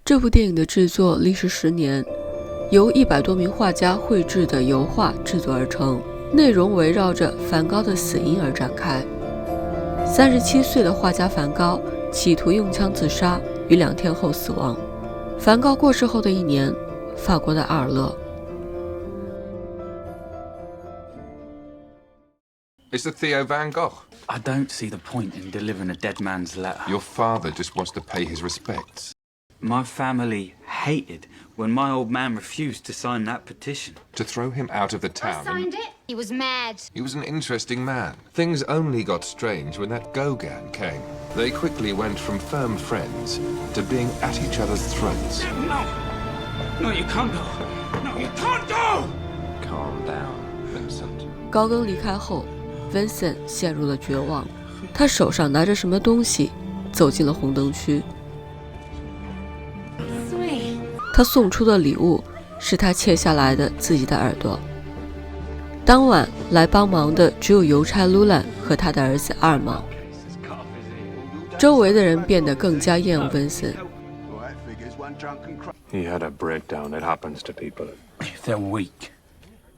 这部电影的制作历时10年，由100多名画家绘制的油画制作而成，内容围绕着梵高的死因而展开。37岁的画家梵高企图用枪自杀，于2天后死亡。梵高过世后的1年，法国的阿尔勒。It's the Theo vangogh. I don't see the point in delivering a dead man's letter. Your father just wants to pay his respects. My family hated when my old man refused to sign that petition. To throw him out of the town. I signed it. He was mad. He was an interesting man. Things only got strange when that Gauguin came. They quickly went from firm friends to being at each other's throats. No! No, you can't go! No, you can't go! Calm down, Vincent. 高更离开后，Vincent 陷入了绝望，他手上拿着什么东西，走进了红灯区。他送出的礼物是他切下来的自己的耳朵。当晚来帮忙的只有邮差 Lulan 和他的儿子阿尔芒。周围的人变得更加厌恶 Vincent。He had a breakdown. It happens to people. If they're weak.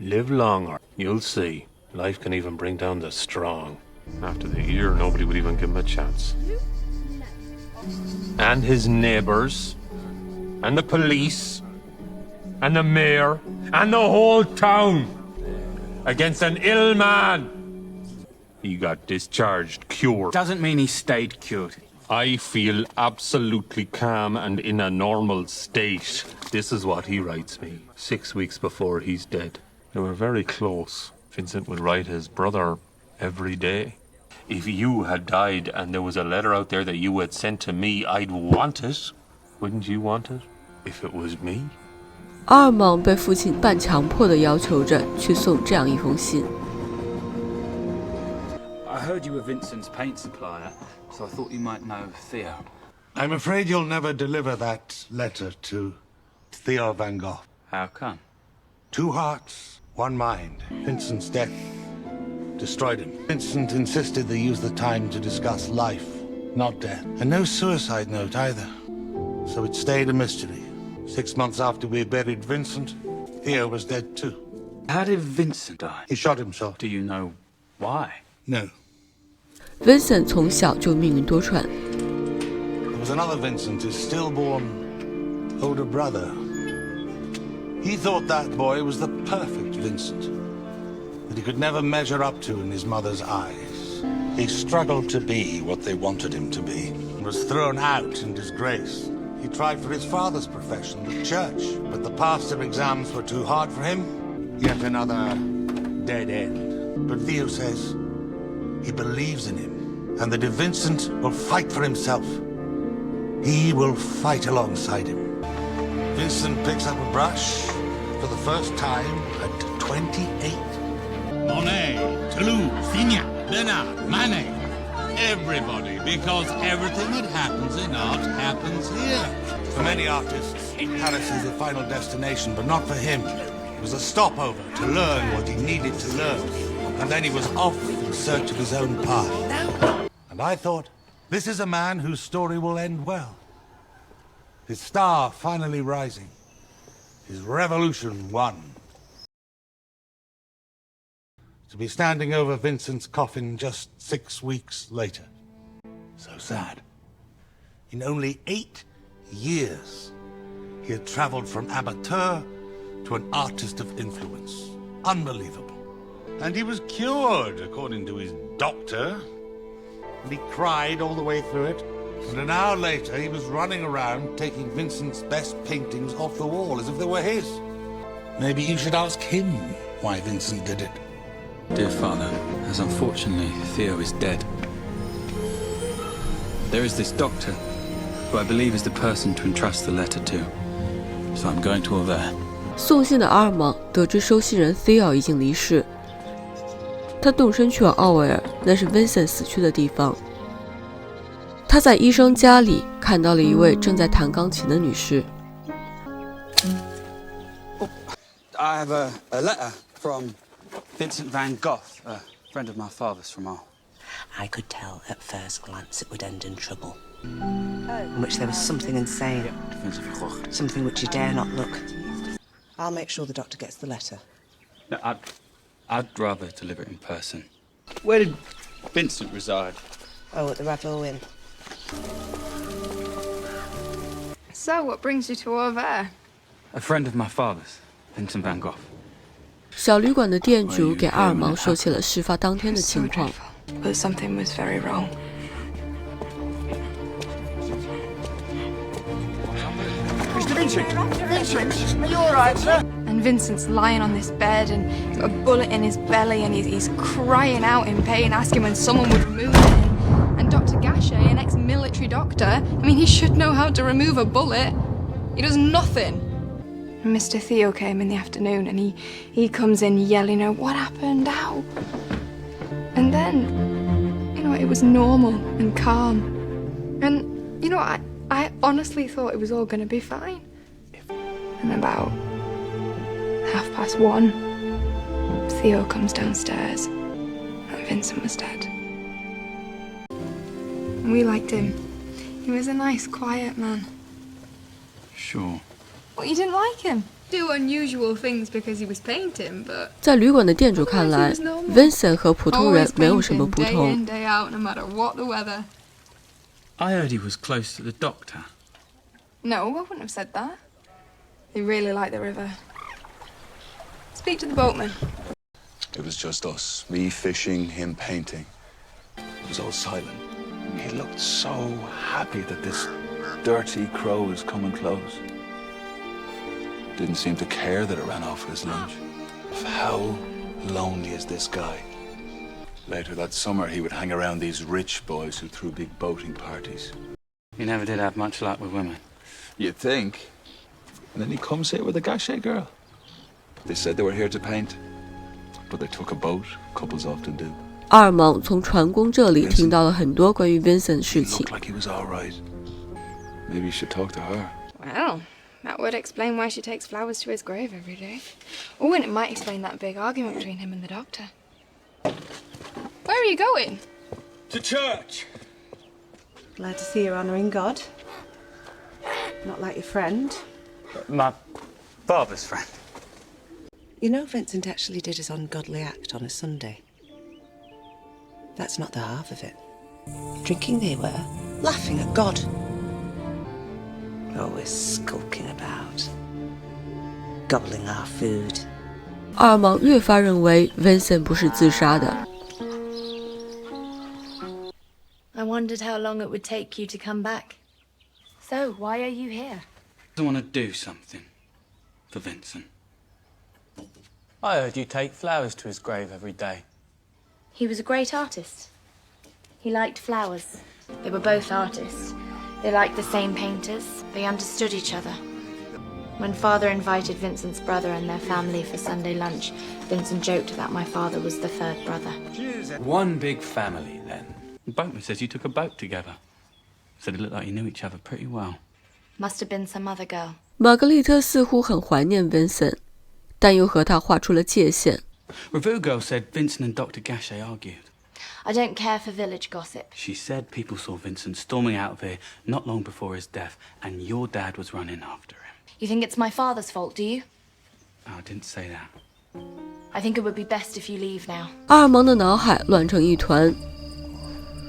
Live longer. You'll see. Life can even bring down the strong. After the year, nobody would even give him a chance. And his neighbors, and the police, and the mayor, and the whole town, against an ill man. He got discharged, cured. Doesn't mean he stayed cured. I feel absolutely calm and in a normal state. This is what he writes me 6 weeks before he's dead. They were very close. Vincent would write his brother every day. If you had died and there was a letter out there that you had sent to me, I'd want it. Wouldn't you want it if it was me? 阿尔芒被父亲半强迫地要求着去送这样一封信。I heard you were Vincent's paint supplier, so I thought you might know Theo. I'm afraid you'll never deliver that letter to Theo vangogh. How come? 2 hearts, 1 mind. Vincent's death destroyed him. Vincent insisted they use the time to discuss life, not death. And no suicide note either. So it stayed a mystery. 6 months after we buried Vincent, Theo was dead too. How did Vincent die? He shot himself. Do you know why? No. Vincent 从小就命运多舛。There was another Vincent, his stillborn older brother. He thought that boy was the perfect Vincent, that he could never measure up to in his mother's eyes. He struggled to be what they wanted him to be, and was thrown out in disgrace. He tried for his father's profession, the church, but the pastor exams were too hard for him. Yet another dead end. But Theo says he believes in him, and that if Vincent will fight for himself, he will fight alongside him. Vincent picks up a brush for the first time at 28. Monet, Toulouse, Signac, Bernard, Manet. Everybody, because everything that happens in art happens here. For many artists, Paris is the final destination, but not for him. It was a stopover to learn what he needed to learn. And then he was off in search of his own path. And I thought, this is a man whose story will end well. His star finally rising. His revolution won. To be standing over Vincent's coffin just 6 weeks later. So sad. In only 8 years, he had traveled from amateur to an artist of influence. Unbelievable. And he was cured, according to his doctor. And he cried all the way through it. And an hour later, he was running around taking Vincent's best paintings off the wall as if they were his. Maybe you should ask him why Vincent did it. Dear father, as unfortunately Theo is dead, there is this doctor who I believe is the person to entrust the letter to. So I'm going to over there. 送信的阿尔芒得知收信人 Theo 已经离世，他动身去往奥维尔，那是 Vincent 死去的地方。他在医生家里看到了一位正在弹钢琴的女士。I have a letter from Vincent van Gogh, a friend of my father's from Hull. I could tell at first glance it would end in trouble. in which there was something insane, something which you dare not look. I'll make sure the doctor gets the letter. No, I'd rather deliver it in person. Where did Vincent reside? Oh, at the Ravel Inn. So, what brings you to over there? A friend of my father's, Vincent vangogh. 小旅馆的店主给阿尔芒说起了事发当天的情况。But something was very wrong. Mr. Vincent! Vincent! Are you all right, sir? And Vincent's lying on this bed and he's got a bullet in his belly and he's crying out in pain, asking when someone would remove it. And Dr. Gachet, an ex-military doctor, I mean, he should know how to remove a bullet. He does nothing. And Mr. Theo came in the afternoon and he comes in yelling, "Oh, what happened? How?" And then, it was normal and calm. And, I honestly thought it was all going to be fine. And about 1:30, Theo comes downstairs and Vincent was dead. And we liked him. He was a nice, quiet man. Sure. Well, you didn't like him. Do unusual things because he was painting, but 在旅馆的店主看来 ，Vincent 和普通人没有什么不 day 同 in,。day out, no matter what the weather. I heard he was close to the doctor. No, I wouldn't have said that. He really liked the river. Speak to the boatman. It was just us. Me fishing, him painting. It was all silent. He looked so happy that this dirty crow was coming close. Didn't seem to care that it ran off for his lunch. How lonely is this guy? Later that summer, he would hang around these rich boys who threw big boating parties. He never did have much luck with women. You'd think. And then he comes here with a Gachet girl. They said they were here to paint, but they took a boat. Couples often do. 阿尔芒从船工这里听到了很多关于 Vincent 的事情。 Looked like he was all right. Maybe you should talk to her. Well, that would explain why she takes flowers to his grave every day. Oh, and it might explain that big argument between him and the doctor. Where are you going? To church! Glad to see you're honouring God. Not like your friend. My father's friend. You know, Vincent actually did his ungodly act on a Sunday. That's not the half of it. Drinking they were, laughing at God. Always skulking about, gobbling our food. 阿尔芒越发认为 Vincent 不是自杀的。 I wondered how long it would take you to come back. So, why are you here? I want to do something for Vincent. I heard you take flowers to his grave every day. He was a great artist. He liked flowers. They were both artists. They liked the same painters. They understood each other. When Father invited Vincent's brother and their family for Sunday lunch, Vincent joked that my father was the third brother. One big family, then. The boatman says you took a boat together. Said it looked like you knew each other pretty well. Must have been some other girl. 玛格丽特似乎很怀念 Vincent， 但又和他画出了界限。 vangogh said Vincent and Dr. Gachet argued. I don't care for village gossip. She said people saw Vincent storming out of here not long before his death, and your dad was running after him. You think it's my father's fault, do you? I didn't say that. I think it would be best if you leave now. 阿尔芒的脑海乱成一团。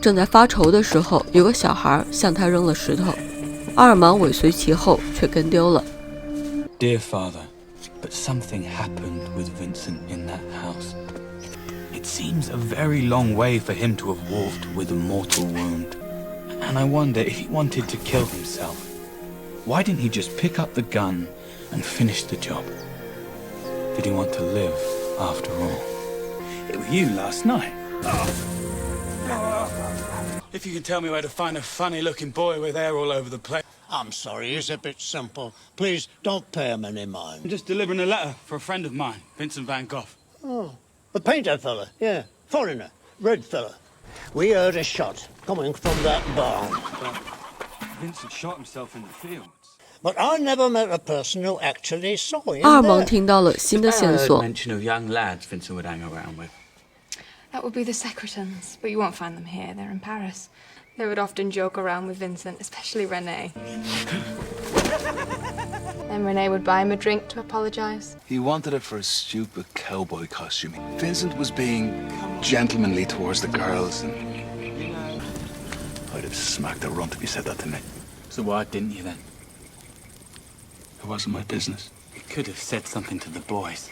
正在发愁的时候，有个小孩向他扔了石头，阿尔芒尾随其后，却跟丢了。 Dear Father, but something happened with Vincent in that house. It seems a very long way for him to have walked with a mortal wound. And I wonder if he wanted to kill himself. Why didn't he just pick up the gun and finish the job? Did he want to live after all? It was you last night. If you can tell me where to find a funny-looking boy with hair all over the place. I'm sorry, it's a bit simple. Please don't pay him any mind. I'm just delivering a letter for a friend of mine, Vincent vangogh. Oh, the painter fella, yeah. Foreigner, red fella. We heard a shot coming from that barn. Vincent shot himself in the fields. But I never met a person who actually saw him 阿尔芒 there. 听到了新的线索。 mention of young lads Vincent would hang around with. That would be the Secretans, but you won't find them here. They're in Paris. They would often joke around with Vincent, especially Renee. Then Renee would buy him a drink to apologize. He wanted it for a stupid cowboy costume. Vincent was being gentlemanly towards the girls, and I'd have smacked a runt if he said that to me. So why didn't you then? It wasn't my business. You could have said something to the boys.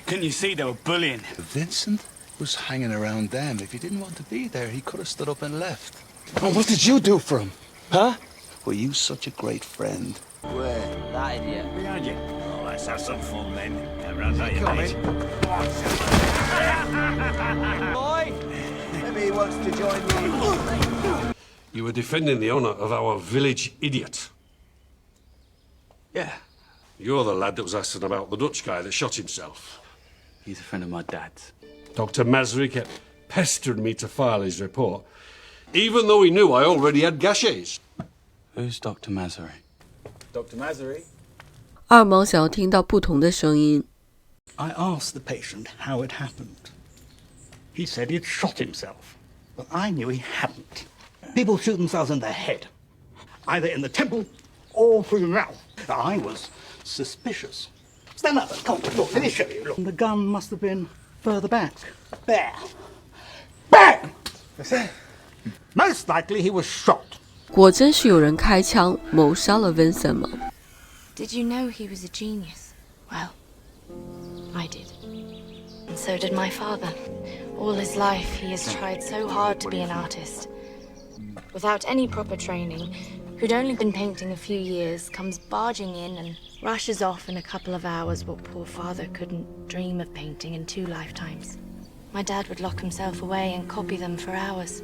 Couldn't you see they were bullying him? Vincent was hanging around them. If he didn't want to be there, he could have stood up and left. Oh, what did you do for him? Huh? Were you such a great friend? Where? That idiot. Behind you. Oh, let's have some fun then. Around that, you mate. Boy, maybe he wants to join me. You were defending the honour of our village idiot. Yeah. You're the lad that was asking about the Dutch guy that shot himself. He's a friend of my dad's. Dr. Masri kept pestering me to file his report, even though he knew I already had gachets. Who's Dr. Masri? Dr. Masri? 二毛想要听到不同的声音。 I asked the patient how it happened. He said he'd shot himself, but I knew he hadn't. People shoot themselves in the head, either in the temple or through the mouth. I was suspicious. Stand up and come on, look, let me show you. Look. The gun must have been further back. There. Bang! Most likely he was shot. 果真是有人开枪谋杀了 Vincent 吗？ Did you know he was a genius? Well, I did. And so did my father. All his life, he has tried so hard to be an artist. Without any proper training, who'd only been painting a few years, comes barging in and rushes off in a couple of hours what poor father couldn't dream of painting in 2 lifetimes. My dad would lock himself away and copy them for hours.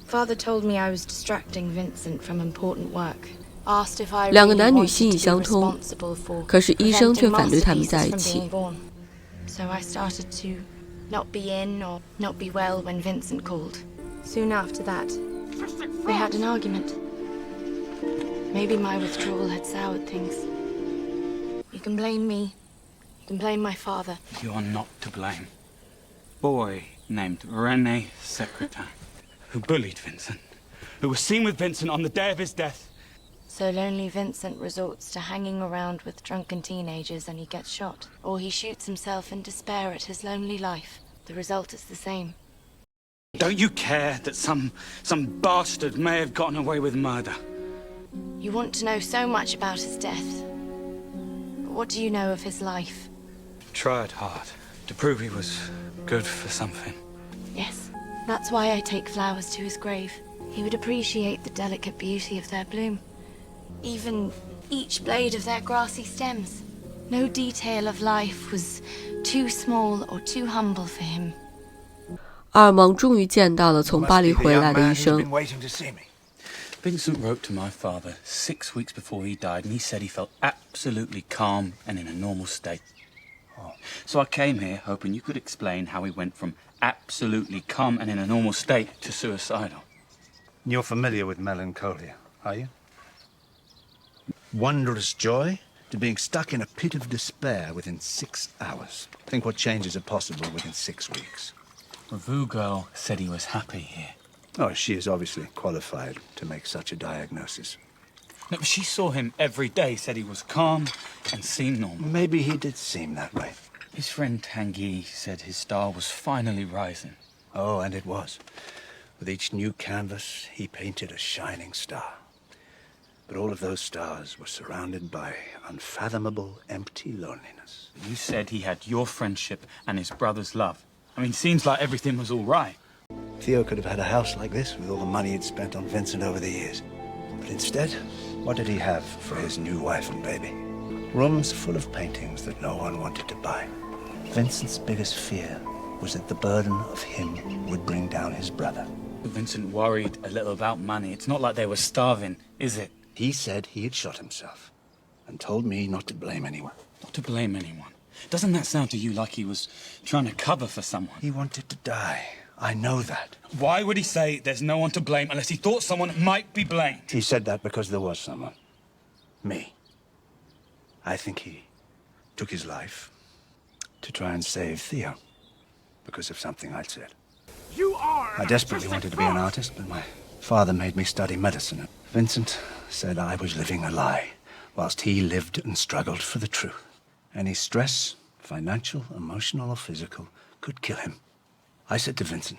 Father told me I was distracting Vincent from important work. Asked if I 两个 really 男女 wanted 心意 to 相 be 通， responsible for 可是医生却 preventing 反对他们在一 masterpieces 起 from being。born. So I started to not be in or not be well when Vincent called. Soon after that, they had an argument. Maybe my withdrawal had soured things. You can blame me. You can blame my father. You are not to blame. Boy named Rene Secretan, who bullied Vincent, who was seen with Vincent on the day of his death. So lonely Vincent resorts to hanging around with drunken teenagers and he gets shot. Or he shoots himself in despair at his lonely life. The result is the same. Don't you care that some bastard may have gotten away with murder? You want to know so much about his death. But what do you know of his life? Tried hard to prove he was good for something. Yes, that's why I take flowers to his grave. He would appreciate the delicate beauty of their bloom. Even each blade of their grassy stems. No detail of life was too small or too humble for him. 阿尔芒终于见到了从巴黎回来的医生。 Vincent wrote to my father 6 weeks before he died, and he said he felt absolutely calm and in a normal state. So I came here hoping you could explain how he went from absolutely calm and in a normal state to suicidal. You're familiar with melancholia, are you? Wondrous joy to being stuck in a pit of despair within 6 hours. Think what changes are possible within 6 weeks. vangogh said he was happy here. Oh, she is obviously qualified to make such a diagnosis. No, but she saw him every day, said he was calm and seemed normal. Maybe he did seem that way. His friend Tanguy said his star was finally rising. Oh, and it was. With each new canvas, he painted a shining star. But all of those stars were surrounded by unfathomable, empty loneliness. You said he had your friendship and his brother's love. I mean, seems like everything was all right. Theo could have had a house like this with all the money he'd spent on Vincent over the years. But instead, what did he have for his new wife and baby? Rooms full of paintings that no one wanted to buy. Vincent's biggest fear was that the burden of him would bring down his brother. But Vincent worried a little about money. It's not like they were starving, is it? He said he had shot himself and told me not to blame anyone. Not to blame anyone. Doesn't that sound to you like he was trying to cover for someone? He wanted to die. I know that. Why would he say there's no one to blame unless he thought someone might be blamed? He said that because there was someone. Me. I think he took his life to try and save Theo because of something I'd said. You are I desperately wanted to be an artist, but my Father made me study medicine. Vincent said I was living a lie, whilst he lived and struggled for the truth. Any stress, financial, emotional or physical, could kill him. I said to Vincent,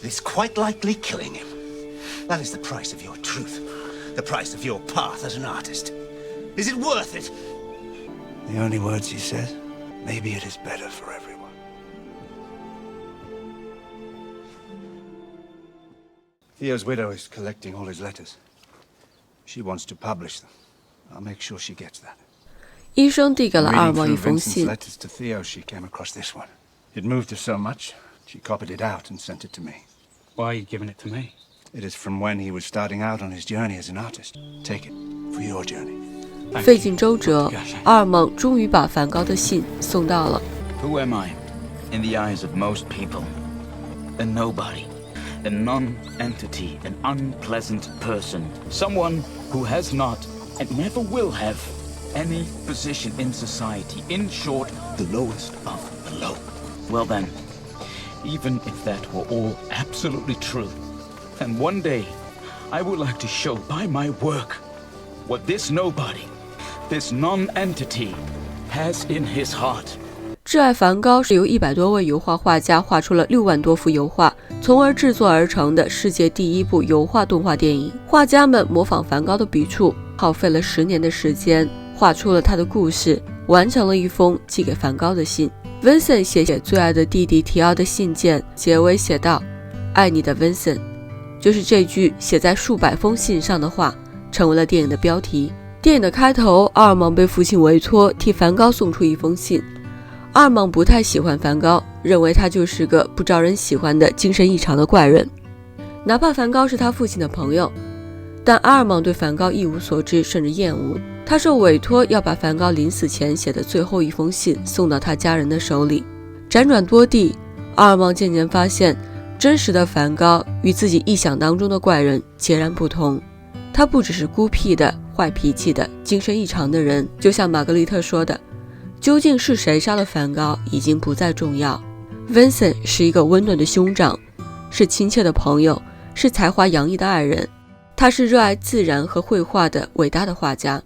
It's quite likely killing him. That is the price of your truth. The price of your path as an artist. Is it worth it? The only words he said, maybe it is better for everyone. Theo's widow is collecting all his letters. She wants to publish them. I'll make sure she gets that. 医生递给了阿尔芒一封信。 Letters to Theo, she came across this one. It moved her so much, she copied it out and sent it to me. Why are you giving it to me? It is from when he was starting out on his journey as an artist. Take it for your journey. 费尽周折，阿尔芒终于把梵高的信送到了。 Who am I? In the eyes of most people, a nobody, a non-entity, an unpleasant person, someone who has not and never will have any position in society. In short, the lowest of the low. Well then, even if that were all absolutely true, and one day I would like to show by my work what this nobody, this non-entity, has in his heart. 至爱梵高是由100多位油画画家画出了6万多幅油画，从而制作而成的世界第一部油画动画电影。画家们模仿梵高的笔触，耗费了10年的时间，画出了他的故事，完成了一封寄给梵高的信。Vincent 写给最爱的弟弟提奥的信件，结尾写道：“爱你的 Vincent。”就是这句写在数百封信上的话，成为了电影的标题。电影的开头，阿尔芒被父亲委托替梵高送出一封信。阿尔芒不太喜欢梵高，认为他就是个不招人喜欢的精神异常的怪人。哪怕梵高是他父亲的朋友，但阿尔芒对梵高一无所知，甚至厌恶。他受委托要把梵高临死前写的最后一封信送到他家人的手里。辗转多地，阿尔芒渐渐发现，真实的梵高与自己臆想当中的怪人截然不同。他不只是孤僻的、坏脾气的、精神异常的人，就像玛格丽特说的，究竟是谁杀了梵高已经不再重要。Vincent 是一个温暖的兄长，是亲切的朋友，是才华洋溢的爱人，他是热爱自然和绘画的伟大的画家。